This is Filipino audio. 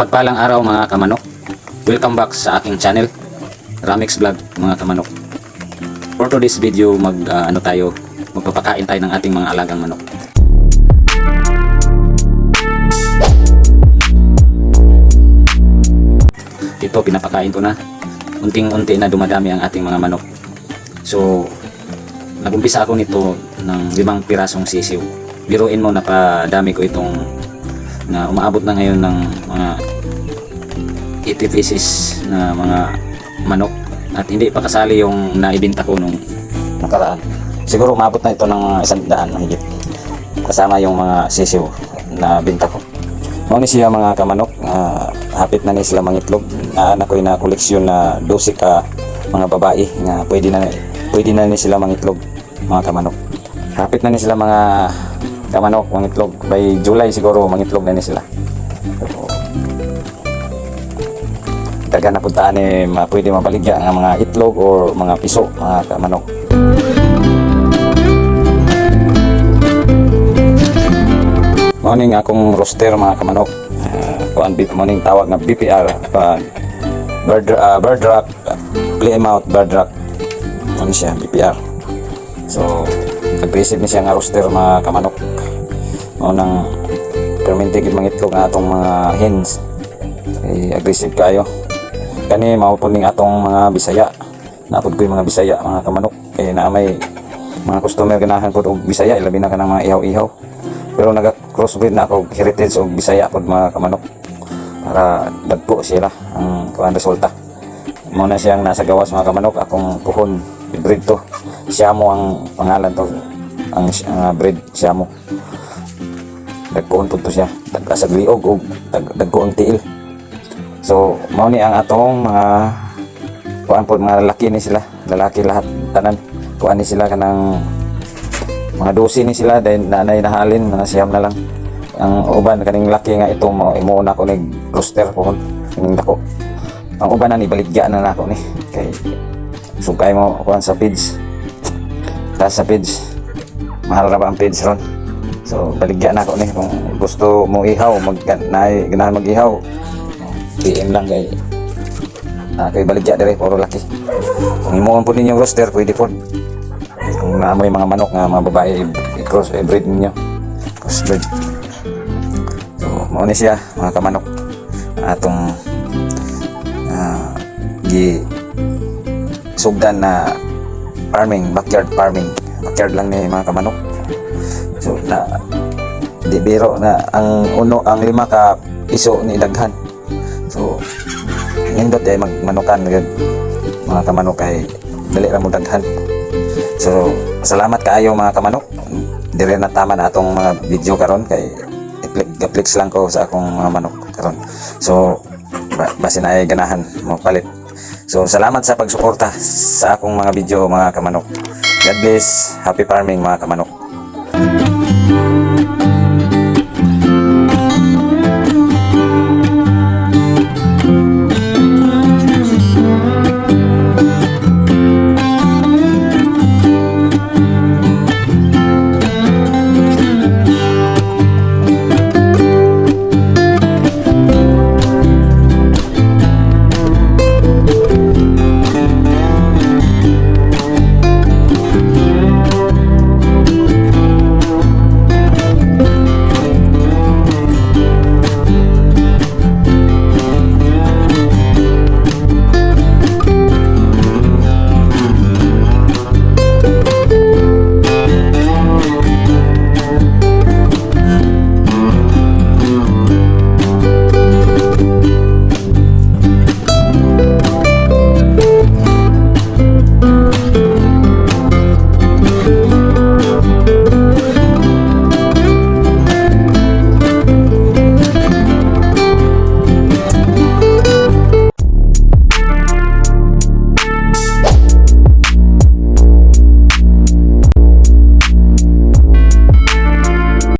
Mapagpalang araw mga kamanok. Welcome back sa aking channel, Ramix Vlog mga kamanok. For today's video, magpapakain tayo ng ating mga alagang manok. Ito pinapakain ko na. Unting-unti na dumadami ang ating mga manok. So, nagumpisa ako nito ng 5 pirasong sisiw. Biruin mo, napadami ko itong na umaabot na ngayon ng mga 80 pieces na mga manok, at hindi pa kasali yung naibenta ko nung nakaraan. Siguro umabot na ito ng mga 100 mahigit, kasama yung mga sisiw na binta ko. Muna siya mga kamanok, hapit na ni sila mangitlog. Anak ko na koleksyon na 12 ka mga babae nga pwede na ni sila mangitlog mga kamanok. Hapit na ni sila mga kamanok mangitlog. By July siguro mangitlog na ni sila. Daga na puntaan pwede mabaligya ng mga itlog o mga piso mga kamanok. Morning akong roster mga kamanok. Morning tawag na BPR bird rock, Plymouth bird rock. Ano siya, BPR. So nag-receive ni siya nga roster mga kamanok. Nang permintigid mga itlog na atong mga hens. Aggressive kayo. Kani maupuning atong mga Bisaya. Napod ko yung mga Bisaya mga kamanok. Kaya na may mga customer ganahan po og Bisaya, ilabi na ka ng mga ihaw-ihaw. Pero naga-crossbreed na ako heritage og Bisaya pod mga kamanok. Para dagko sila ang kuan resulta. Muna siyang nasa gawas mga kamanok. Akong puhon, breed to. Siamo ang pangalan to. Ang breed, Siamo. Dagkoon po to siya. Dagkasagliog o dagkoon tiil. So, mao ni ang atong mga kuan po, mga lalaki ni sila. Lalaki lahat, tanan. Kuan ni sila kanang mga 12 ni sila. Dahil nanay nahalin, mga siyam na lang. Ang uban, kaning laki nga ito, imuuna ko ni roster po. Kaning dako. Ang uban na ni baligya na nako ni. Kay, sugay mo kuan sa page. Taas sa page. Mahal ra ba ang page ron? So baligya na ako ni kung gusto mo ihaw, ganahan mag-ihaw. PM lang kay kay baligya dire puro laki. Kung imuon po ninyong roster, pwede po. Kung naamoy mga manok nga mga babae, i-cross breed ninyo. Cross breed. So mao ni siya mga kamanok. Atong sugdan na farming, backyard farming. Backyard lang ni mga kamanok. So na di biro na ang 5 ka piso ni daghan. So nindot ay magmanukan gud mga kamanok kay dali ra mo daghan. So salamat kaayo mga kamanok. Dire na tama na atong mga video karon kay i-flex lang ko sa akong mga manok karon. So basin ay ganahan mo palit. So salamat sa pagsuporta sa akong mga video mga kamanok. God bless. Happy farming mga kamanok.